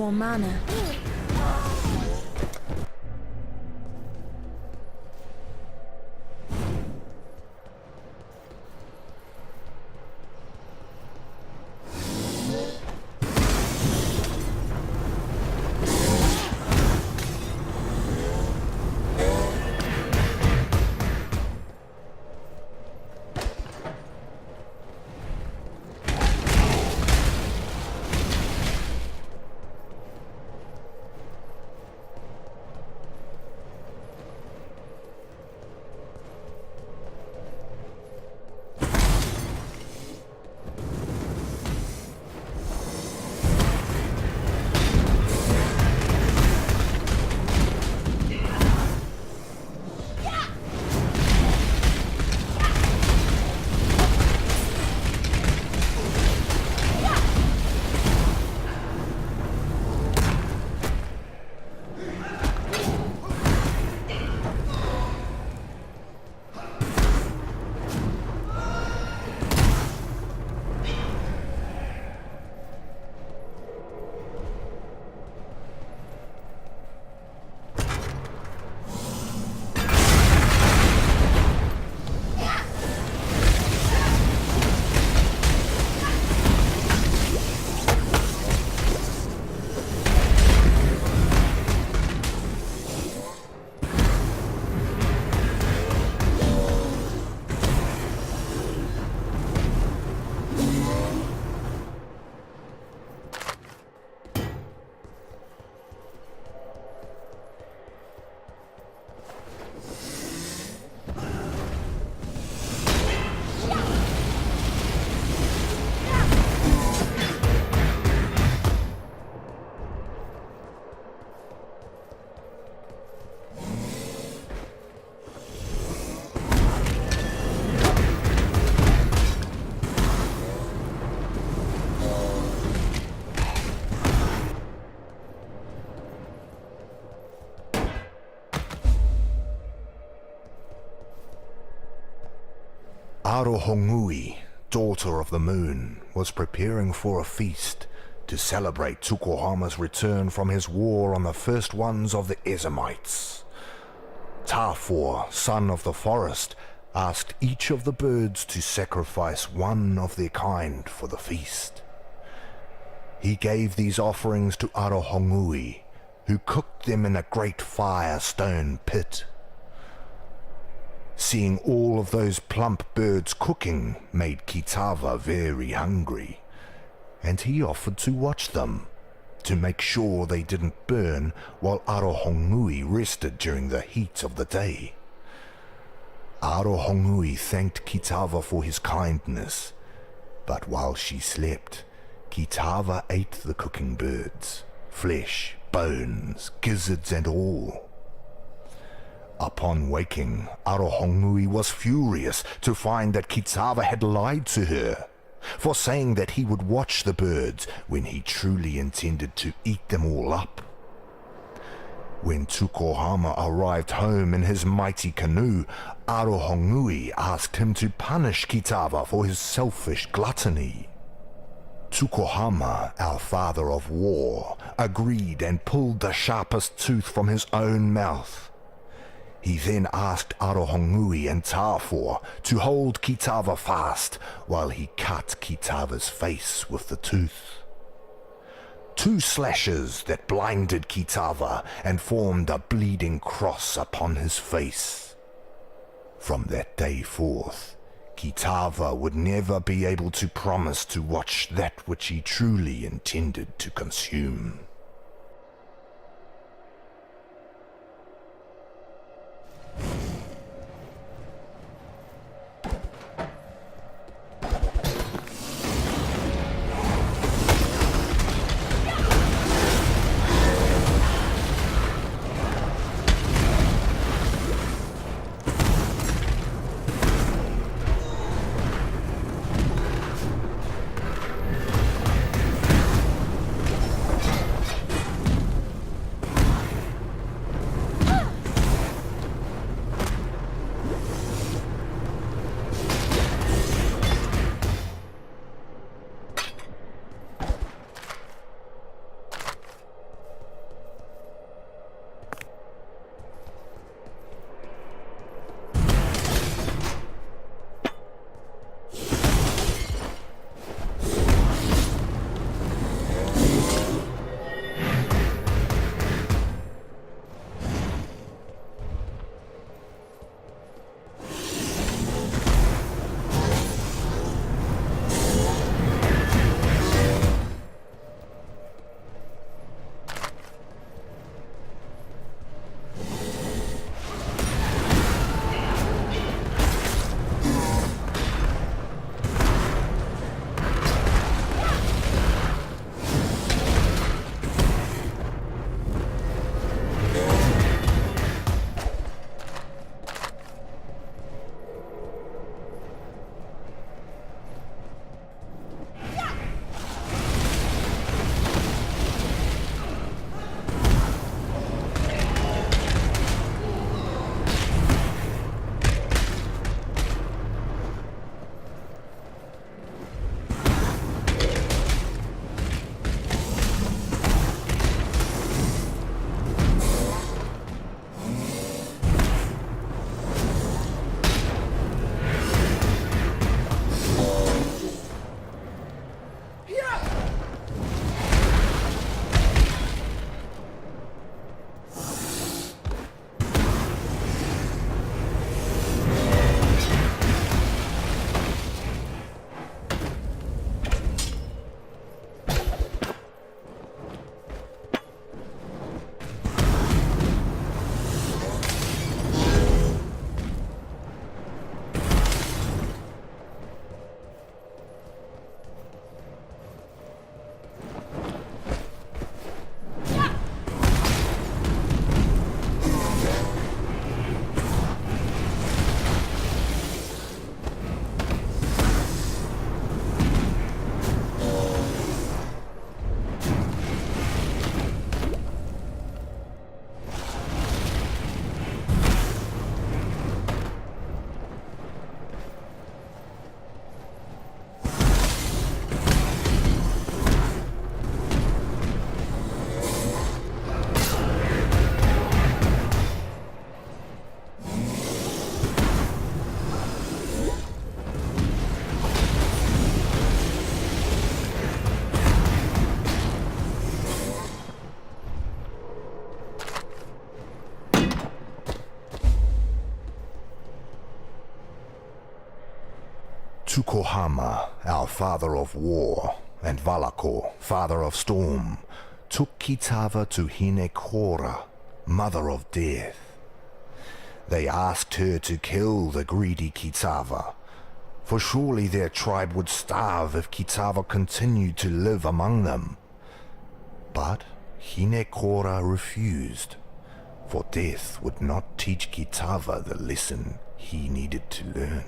more mana. Arohongui, daughter of the moon, was preparing for a feast to celebrate Tukohama's return from his war on the first ones of the Ezamites. Tafor, son of the forest, asked each of the birds to sacrifice one of their kind for the feast. He gave these offerings to Arohongui, who cooked them in a great fire-stone pit. Seeing all of those plump birds cooking made Kitava very hungry, and he offered to watch them, to make sure they didn't burn while Arohongui rested during the heat of the day. Arohongui thanked Kitava for his kindness, but while she slept, Kitava ate the cooking birds, flesh, bones, gizzards and all. Upon waking, Arohongui was furious to find that Kitava had lied to her, for saying that he would watch the birds when he truly intended to eat them all up. When Tukohama arrived home in his mighty canoe, Arohongui asked him to punish Kitava for his selfish gluttony. Tukohama, our father of war, agreed and pulled the sharpest tooth from his own mouth. He then asked Arohongui and Tafor to hold Kitava fast while he cut Kitava's face with the tooth. 2 slashes that blinded Kitava and formed a bleeding cross upon his face. From that day forth, Kitava would never be able to promise to watch that which he truly intended to consume. Tukohama, our father of war, and Valakor, father of storm, took Kitava to Hinekora, mother of death. They asked her to kill the greedy Kitava, for surely their tribe would starve if Kitava continued to live among them. But Hinekora refused, for death would not teach Kitava the lesson he needed to learn.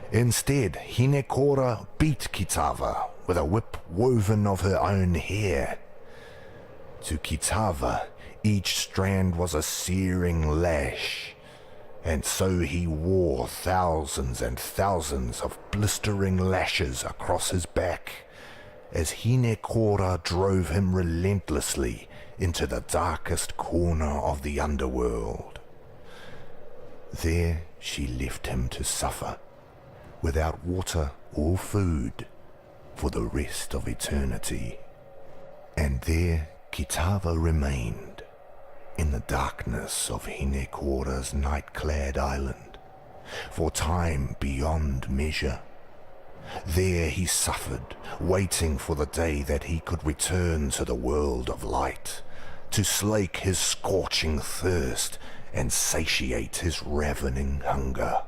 Instead, Hinekora beat Kitava with a whip woven of her own hair. To Kitava, each strand was a searing lash, and so he wore thousands and thousands of blistering lashes across his back, as Hinekora drove him relentlessly into the darkest corner of the underworld. There she left him to suffer, without water or food, for the rest of eternity. And there Kitava remained, in the darkness of Hinekora's night-clad island, for time beyond measure. There he suffered, waiting for the day that he could return to the world of light, to slake his scorching thirst and satiate his ravening hunger.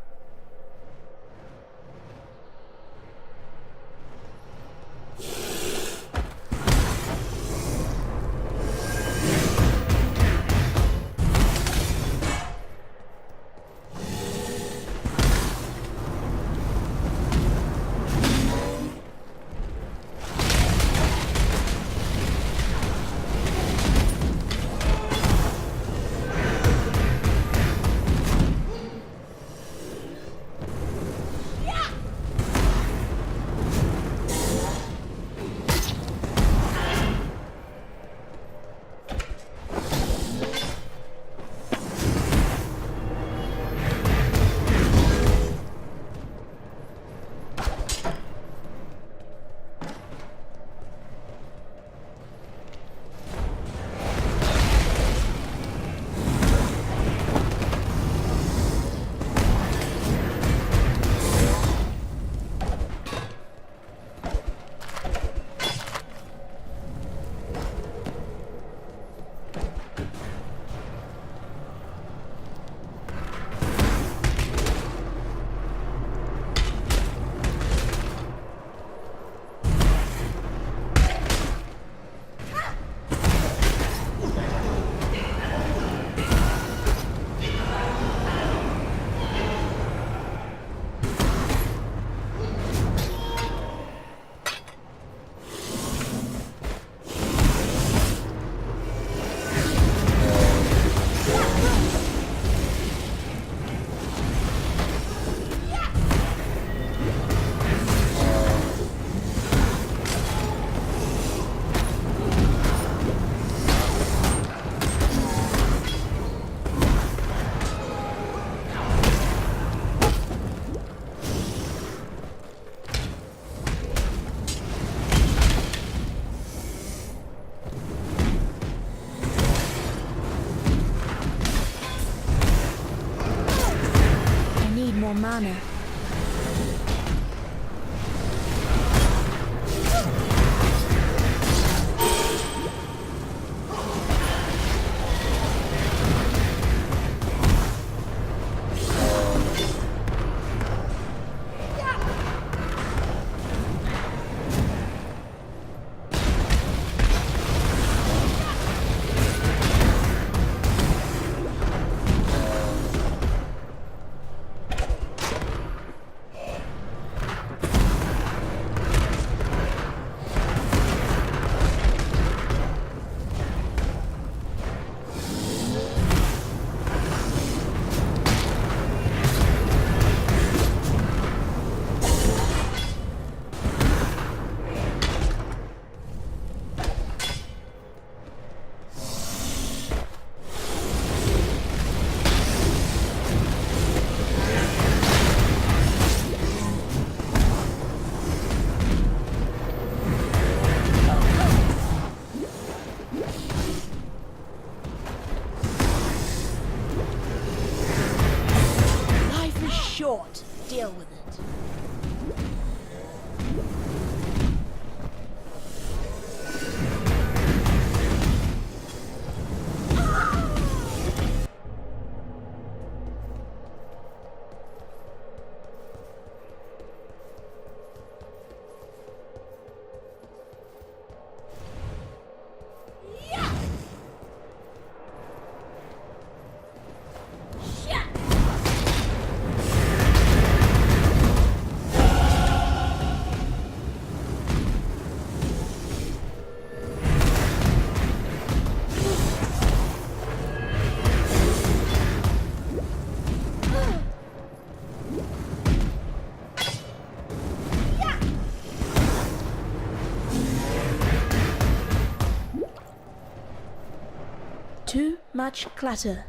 Mana. Deal with it. Much clutter.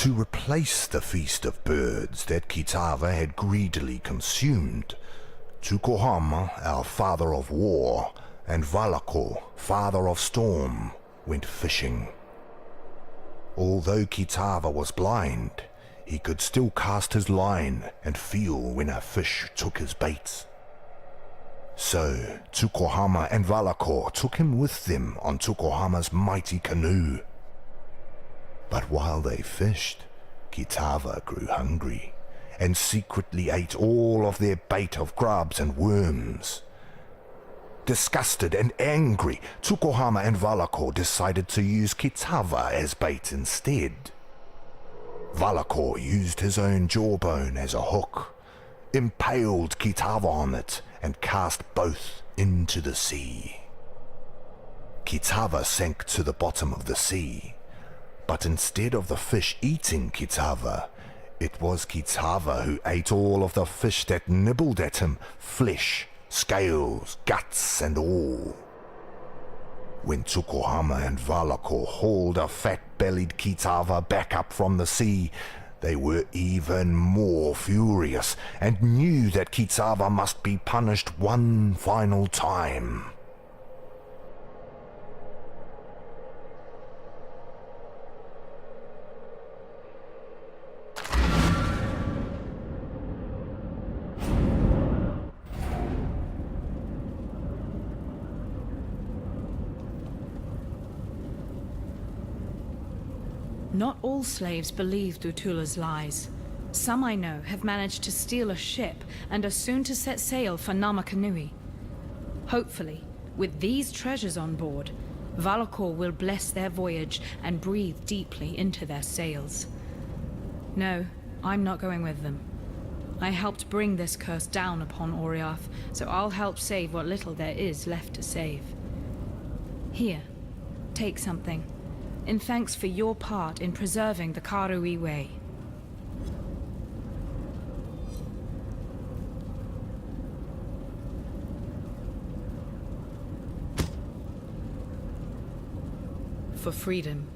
To replace the feast of birds that Kitava had greedily consumed, Tukohama, our father of war, and Valakor, father of storm, went fishing. Although Kitava was blind, he could still cast his line and feel when a fish took his bait. So Tukohama and Valakor took him with them on Tukohama's mighty canoe. But while they fished, Kitava grew hungry and secretly ate all of their bait of grubs and worms. Disgusted and angry, Tukohama and Valakor decided to use Kitava as bait instead. Valakor used his own jawbone as a hook, impaled Kitava on it, and cast both into the sea. Kitava sank to the bottom of the sea. But instead of the fish eating Kitava, it was Kitava who ate all of the fish that nibbled at him, flesh, scales, guts, and all. When Tukohama and Valakor hauled a fat-bellied Kitava back up from the sea, they were even more furious and knew that Kitava must be punished one final time. Not all slaves believe Dutula's lies. Some I know have managed to steal a ship and are soon to set sail for Namakanui. Hopefully, with these treasures on board, Valakor will bless their voyage and breathe deeply into their sails. No, I'm not going with them. I helped bring this curse down upon Oriath, so I'll help save what little there is left to save. Here, take something. In thanks for your part in preserving the Karui Way. For freedom.